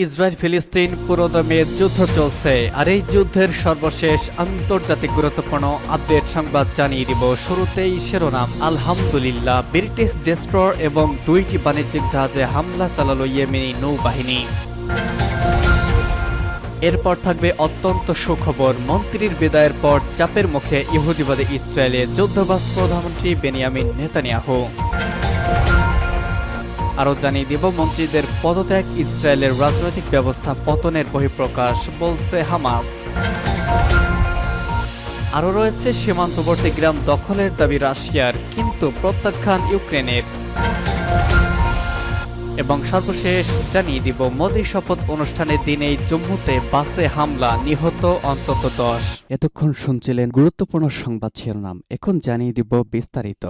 Israel ফিলিস্তিন পুরোদমে যুদ্ধ চলছে, আর এই যুদ্ধের সর্বশেষ আন্তর্জাতিক গুরুত্বপূর্ণ আপডেট সংবাদ জানিয়ে দিব। শুরুতেই শিরোনাম। আলহামদুলিল্লাহ, ব্রিটিশ ডেস্ট্রয়ার এবং 2টি বাণিজ্যিক জাহাজে হামলা চালালো ইয়েমেনি নৌবাহিনী। এরপর থাকবে অত্যন্ত সুখবর। মন্ত্রীর বিদায়ের পর চাপের মুখে ইহুদিবাদী ইসরায়েলে যুদ্ধবাজ প্রধানমন্ত্রী বেনিয়ামিন নেতানিয়াহু। আরও জানিয়ে দিব, মন্ত্রীদের পদত্যাগ ইসরায়েলের রাজনৈতিক ব্যবস্থা পতনের বহিঃপ্রকাশ, বলছে হামাস। আরও রয়েছে সীমান্তবর্তী গ্রাম দখলের দাবি রাশিয়ার, কিন্তু প্রত্যাখ্যান ইউক্রেনের। এবং সর্বশেষ জানিয়ে দিব, মোদি শপথ অনুষ্ঠানের দিনেই জম্মুতে বাসে হামলা, নিহত অন্তত 10। এতক্ষণ শুনছিলেন গুরুত্বপূর্ণ সংবাদ শিরোনাম, এখন জানিয়ে দিব বিস্তারিত।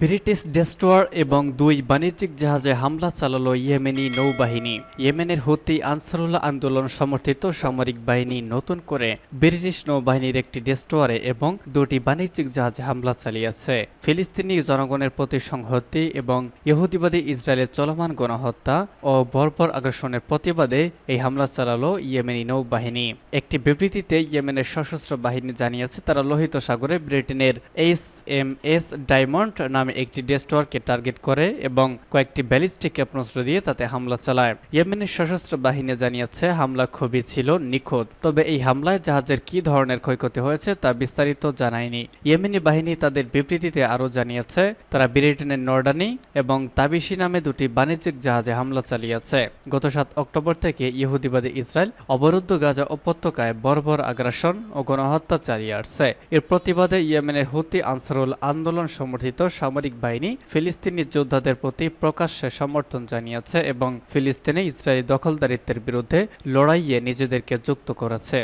ব্রিটিশ ডেস্ট্রয়ার এবং 2 বাণিজ্যিক জাহাজে হামলা চালালো ইয়েমেনি নৌবাহিনী। ইয়েমেনের হুতি আনসারুল্লাহ আন্দোলন সমর্থিত সামরিক বাহিনী নতুন করে ব্রিটিশ নৌবাহিনীর একটি ডেস্ট্রয়ারে এবং 2টি বাণিজ্যিক জাহাজে হামলা চালিয়েছে। ফিলিস্তিনি জনগণের প্রতি সংহতি এবং ইহুদিবাদী ইসরায়েলের চলমান গণহত্যা ও বর্বর আগ্রাসনের প্রতিবাদে এই হামলা চালালো ইয়েমেনি নৌবাহিনী। একটি বিবৃতিতে ইয়েমেনের সশস্ত্র বাহিনী জানিয়েছে, তারা লোহিত সাগরে ব্রিটেনের HMS ডায়মন্ড নামে একটি ডেস্ট্রয়ারকে টার্গেট করে এবং কয়েকটি ব্যালিস্টিক ক্ষেপণাস্ত্র দিয়ে তাতে হামলা চালায়। ইয়েমেনের সশস্ত্র বাহিনী জানিয়েছে, হামলা খুবই ছিল নিখুঁত, তবে এই হামলায় জাহাজের কি ধরনের ক্ষয়ক্ষতি হয়েছে তা বিস্তারিত জানায়নি। ইয়েমেনি বাহিনী তাদের বিবৃতিতে আরও জানিয়েছে, তারা ব্রিটেনের নর্ডানি এবং তাবিশি নামে 2টি বাণিজ্যিক জাহাজে হামলা চালিয়েছে। গত 7 অক্টোবর থেকে ইহুদিবাদী ইসরায়েল অবরুদ্ধ গাজা উপত্যকায় বর্বর আগ্রাসন ও গণহত্যা চালিয়ে আসছে। এর প্রতিবাদে ইয়েমেনের হুতি আনসারুল আন্দোলন সমর্থিত সামরিক বাহিনী ফিলিস্তিনি যোদ্ধাদের প্রতি প্রকাশ্যে সমর্থন জানিয়েছে এবং ফিলিস্তিনে ইসরায়েলি দখলদারিত্বের বিরুদ্ধে লড়াইয়ে নিজেদেরকে যুক্ত করেছে।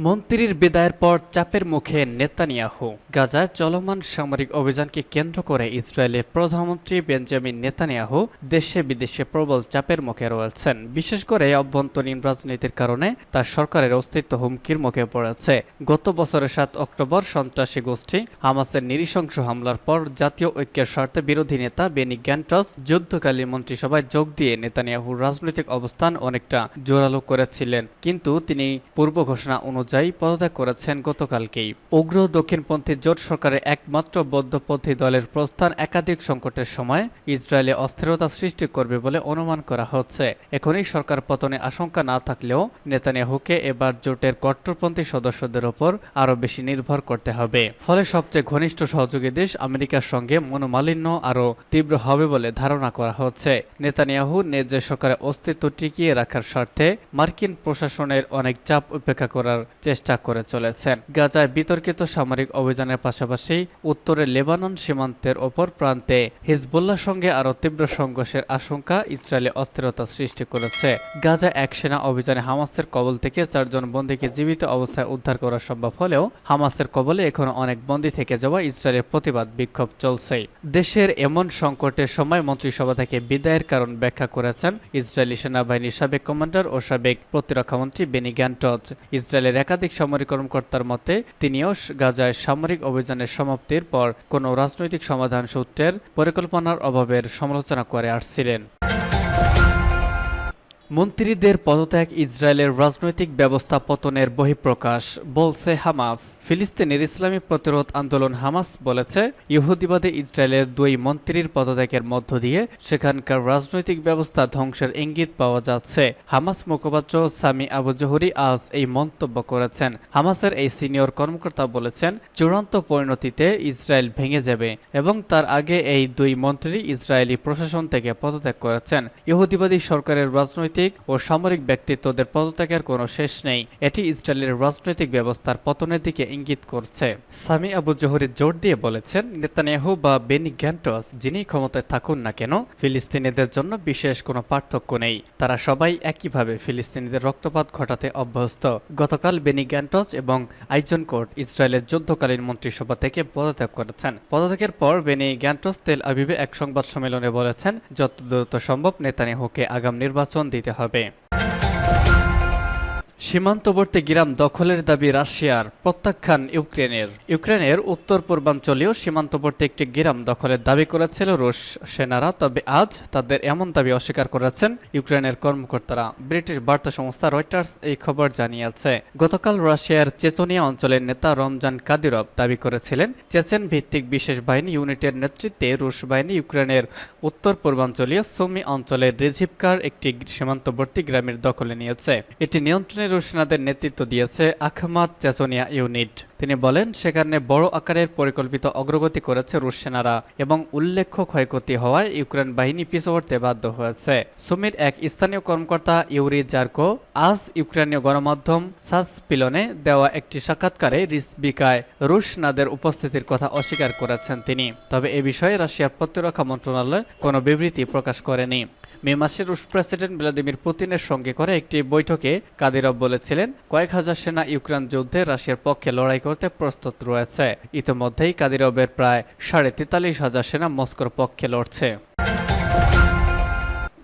মন্ত্রীর বিদায়ের পর চাপের মুখে নেতানিয়াহু। গাজায় চলমান সামরিক অভিযানকে কেন্দ্র করে ইসরায়েলের প্রধানমন্ত্রী বেঞ্জামিন নেতানিয়াহু দেশে বিদেশে প্রবল চাপের মুখে রয়েছেন। বিশেষ করে অভ্যন্তরীণ রাজনীতির কারণে তার সরকারের অস্তিত্ব হুমকির মুখে পড়েছে। গত বছরের 7 অক্টোবর সন্ত্রাসী গোষ্ঠী হামাসের নৃশংস হামলার পর জাতীয় ঐক্যের স্বার্থে বিরোধী নেতা বেনি গ্যান্টস যুদ্ধকালীন মন্ত্রিসভায় যোগ দিয়ে নেতানিয়াহুর রাজনৈতিক অবস্থান অনেকটা জোরালো করেছিলেন, কিন্তু তিনি পূর্ব ঘোষণা অনুযায়ী পদত্যাগ করেছেন গতকালকেই। উগ্র দক্ষিণপন্থী জোট সরকারের একমাত্র বৌদ্ধপন্থী দলের প্রস্থান একাধিক সংকটের সময় ইসরায়েলে অস্থিরতা সৃষ্টি করবে বলে অনুমান করা হচ্ছে। এখনই সরকার পতনে আশঙ্কা না থাকলেও নেতানিয়াহুকে এবার জোটের কট্টরপন্থী সদস্যদের ওপর আরও বেশি নির্ভর করতে হবে। ফলে সবচেয়ে ঘনিষ্ঠ সহযোগী দেশ আমেরিকার সঙ্গে মনোমালিন্য আরও তীব্র হবে বলে ধারণা করা হচ্ছে। নেতানিয়াহু ন্যায্য সরকারের অস্তিত্ব টিকিয়ে রাখার স্বার্থে মার্কিন প্রশাসনের অনেক চাপ উপেক্ষা করার চেষ্টা করে চলেছেন। গাজায় বিতর্কিত সামরিক অভিযানের পাশাপাশি উত্তরে লেবানন সীমান্তের ওপর প্রান্তে হিজবুল্লাহর সঙ্গে আরও তীব্র সংঘর্ষের আশঙ্কা ইসরায়েলে অস্থিরতা সৃষ্টি করেছে। গাজা এক সেনা অভিযানে হামাসের কবল থেকে 4 জন বন্দীকে জীবিত অবস্থায় উদ্ধার করা সম্ভব হলেও হামাসের কবলে এখনো অনেক বন্দী থেকে যাওয়া ইসরায়েলের প্রতিবাদ বিক্ষোভ চলছেই। দেশের এমন সংকটের সময় মন্ত্রিসভা থেকে বিদায়ের কারণ ব্যাখ্যা করেছেন ইসরায়েলি সেনাবাহিনীর সাবেক কমান্ডার ও সাবেক প্রতিরক্ষামন্ত্রী বেনি গ্যান্টজ। ইসরায়েলের একাধিক সামরিক কর্মকর্তার মতে, তিনিও গাজায় সামরিক অভিযানের সমাপ্তির পর কোনো রাজনৈতিক সমাধান সূত্রের পরিকল্পনার অভাবের সমালোচনা করে আসছিলেন। মন্ত্রীদের পদত্যাগ ইসরায়েলের রাজনৈতিক ব্যবস্থা পতনের বহিঃপ্রকাশ, বলছে হামাস। ফিলিস্তিনের ইসলামী প্রতিরোধ আন্দোলন হামাস বলেছে, ইহুদিবাদী ইসরায়েলের 2 মন্ত্রীর পদত্যাগের মধ্য দিয়ে সেখানকার রাজনৈতিক ব্যবস্থা ধ্বংসের ইঙ্গিত পাওয়া যাচ্ছে। হামাস মুখপাত্র সামি আবু জহুরি আজ এই মন্তব্য করেছেন। হামাসের এই সিনিয়র কর্মকর্তা বলেছেন, চূড়ান্ত পরিণতিতে ইসরায়েল ভেঙে যাবে এবং তার আগে এই 2 মন্ত্রী ইসরায়েলি প্রশাসন থেকে পদত্যাগ করেছেন। ইহুদিবাদী সরকারের রাজনৈতিক ও সামরিক ব্যক্তিত্বদের পদত্যাগের কোনো শেষ নেই। এটি ইসরায়েলের রাজনৈতিক ব্যবস্থার পতনের দিকে ইঙ্গিত করছে। সামি আবু জহুরি জোর দিয়ে বলেছেন, নেতানিয়াহু বা বেনি গ্যান্টস যিনি ক্ষমতায় থাকুন না কেন, ফিলিস্তিনিদের জন্য বিশেষ কোনো পার্থক্য নেই। তারা সবাই একইভাবে ফিলিস্তিনিদের রক্তপাত ঘটাতে অভ্যস্ত। গতকাল বেনি গ্যান্টস এবং আইজনকোট ইসরায়েলের যুদ্ধকালীন মন্ত্রিসভা থেকে পদত্যাগ করেছেন। পদত্যাগের পর বেনি গ্যান্টস তেল আবিবে এক সংবাদ সম্মেলনে বলেছেন, যত দ্রুত সম্ভব নেতানিয়াহুকে আগাম নির্বাচন দিতে হবে। সীমান্তবর্তী গ্রাম দখলের দাবি রাশিয়ার, প্রত্যাখ্যান ইউক্রেনের উত্তর পূর্বাঞ্চলীয় সীমান্তবর্তী একটি গ্রাম দখলের দাবি করেছিল রুশ সেনারা, তবে আজ তাদের এমন দাবি অস্বীকার করেছেন ইউক্রেনের কর্মকর্তারা। ব্রিটিশ বার্তা সংস্থা রয়টার্স এই খবর জানিয়েছে। গতকাল রাশিয়ার চেচনিয়া অঞ্চলের নেতা রমজান কাদিরভ দাবি করেছিলেন চেচেন ভিত্তিক বিশেষ বাহিনী ইউনিটের নেতৃত্বে রুশ বাহিনী ইউক্রেনের উত্তর পূর্বাঞ্চলীয় সুমি অঞ্চলের রেজিভকার একটি সীমান্তবর্তী গ্রামের দখলে নিয়েছে। এটি নিয়ন্ত্রণে রুশ সেনাদের নেতৃত্ব দিয়েছে আখমাত চেচনিয়া ইউনিট। তিনি বলেন, সেখানে বড় আকারের পরিকল্পিত অগ্রগতি করেছে রুশ সেনারা এবং উল্লেখ্য ক্ষয়ক্ষতি হওয়ায় ইউক্রেন বাহিনী পিছু হটতে বাধ্য হয়েছে। সুমির এক স্থানীয় কর্মকর্তা ইউরি জার্কো আজ ইউক্রেনীয় গণমাধ্যম সাসপিলনে দেওয়া একটি সাক্ষাৎকারে রিজবিকায় রুশ সেনাদের উপস্থিতির কথা অস্বীকার করেছেন তিনি। তবে এ বিষয়ে রাশিয়ার প্রতিরক্ষা মন্ত্রণালয় কোনো বিবৃতি প্রকাশ করেনি। মে মাসে রুশ প্রেসিডেন্ট ভ্লাদিমির পুতিনের সঙ্গে করে একটি বৈঠকে কাদিরভ বলেছিলেন, কয়েক হাজার সেনা ইউক্রেন যুদ্ধে রাশিয়ার পক্ষে লড়াই করতে প্রস্তুত রয়েছে। ইতিমধ্যেই কাদিরভের প্রায় 43,500 সেনা মস্কোর পক্ষে লড়ছে।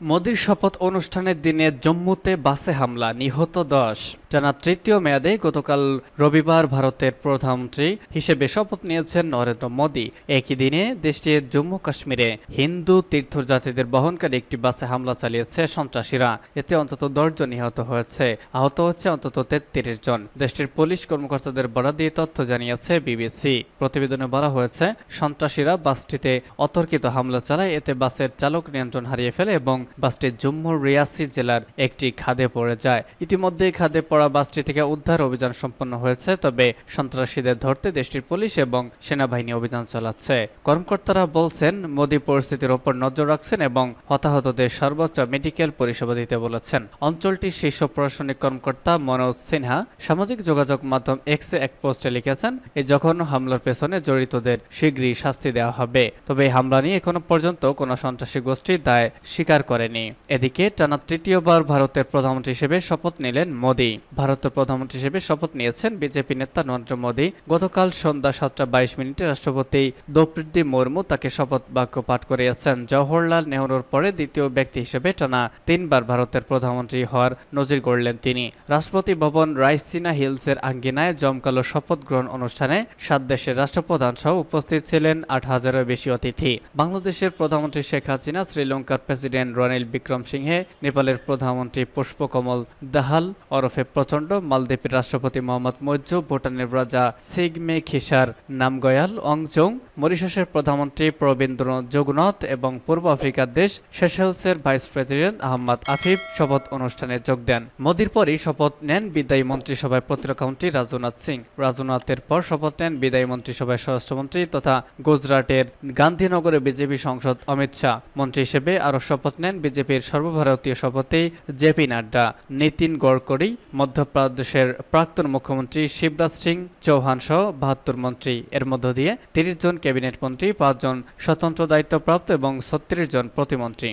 মোদির শপথ অনুষ্ঠানের দিনে জম্মুতে বাসে হামলা, নিহত 10। টানা তৃতীয় মেয়াদে গতকাল রবিবার ভারতের প্রধানমন্ত্রী হিসেবে শপথ নিয়েছেন নরেন্দ্র মোদী। একই দিনে দেশটির জম্মু কাশ্মীরে হিন্দু তীর্থযাত্রীদের বহনকারী একটি বাসে হামলা চালিয়েছে সন্ত্রাসীরা। এতে অন্তত 10 জন নিহত হয়েছে, আহত হচ্ছে অন্তত 33 জন। দেশটির পুলিশ কর্মকর্তাদের বরাত দিয়ে তথ্য জানিয়েছে বিবিসি। প্রতিবেদনে বলা হয়েছে, সন্ত্রাসীরা বাসটিতে অতর্কিত হামলা চালায়। এতে বাসের চালক নিয়ন্ত্রণ হারিয়ে ফেলে এবং বাসটি জম্মুর রিয়াসি জেলার একটি খাদে পড়ে যায়। ইতিমধ্যে খাদে পড়া বাসটি থেকে উদ্ধার অভিযান সম্পন্ন হয়েছে, তবে সন্ত্রাসীদের ধরতে দেশটির পুলিশ এবং সেনাবাহিনী অভিযান চালাচ্ছে। কর্মকর্তারা বলছেন, মোদি পরিস্থিতির ওপর নজর রাখছেন এবং হতাহতদের সর্বোচ্চ মেডিকেল পরিষেবা দিতে বলেছেন। অঞ্চলটির শীর্ষ প্রশাসনিক কর্মকর্তা মনোজ সিনহা সামাজিক যোগাযোগ মাধ্যম এক্সে এক পোস্টে লিখেছেন, এই জঘন্য হামলার পেছনে জড়িতদের শীঘ্রই শাস্তি দেওয়া হবে। তবে এই হামলা নিয়ে এখনো পর্যন্ত কোনো সন্ত্রাসী গোষ্ঠী দায় স্বীকার করেনি। এদিকে টানা তৃতীয়বার ভারতের প্রধানমন্ত্রী হিসেবে শপথ নিলেন মোদি। ভারতের প্রধানমন্ত্রী হিসেবে শপথ নিয়েছেন বিজেপি নেতা নরেন্দ্র মোদি। গতকাল সন্ধ্যা 7:22 রাষ্ট্রপতি দ্রৌপদী মুর্মু তাকে শপথ বাক্য পাঠ করিয়েছেন। জওহরলাল নেহরুর পরে দ্বিতীয় ব্যক্তি হিসেবে টানা 3 বার ভারতের প্রধানমন্ত্রী হওয়ার নজির গড়লেন তিনি। রাষ্ট্রপতি ভবন রাইসিনা হিলসের আঙ্গিনায় জমকালো শপথ গ্রহণ অনুষ্ঠানে 7 দেশের রাষ্ট্রপ্রধান সহ উপস্থিত ছিলেন 8,000-এর বেশি অতিথি। বাংলাদেশের প্রধানমন্ত্রী শেখ হাসিনা, শ্রীলঙ্কার প্রেসিডেন্ট রনিল বিক্রমসিংহে, নেপালের প্রধানমন্ত্রী পুষ্পকমল দাহাল ওরফে প্রচণ্ড, মালদ্বীপের রাষ্ট্রপতি মোহাম্মদ মইজু, ভুটানের রাজা সিগমে খিসার নামগয়াল অংজং, মরিশাসের প্রধানমন্ত্রী প্রবীন্দ্র যুগনাথ এবং পূর্ব আফ্রিকার দেশ সেশেলসের ভাইস প্রেসিডেন্ট আহমদ আফিফ শপথ অনুষ্ঠানে যোগ দেন। মোদির পরই শপথ নেন বিদায়ী মন্ত্রিসভায় প্রতিরক্ষামন্ত্রী রাজনাথ সিং। রাজনাথের পর শপথ নেন বিদায়ী মন্ত্রিসভায় স্বরাষ্ট্রমন্ত্রী তথা গুজরাটের গান্ধীনগরে বিজেপি সাংসদ অমিত শাহ। মন্ত্রী হিসেবে আরও শপথ নেন বিজেপির সর্বভারতীয় সভাপতি জেপি নাড্ডা, নীতিন গডকরি, মধ্যপ্রদেশের প্রাক্তন মুখ্যমন্ত্রী শিবরাজ সিং চৌহান সহ 72 মন্ত্রী। এর মধ্য দিয়ে 30 জন ক্যাবিনেট মন্ত্রী, 5 জন স্বতন্ত্র দায়িত্বপ্রাপ্ত এবং 36 জন প্রতিমন্ত্রী।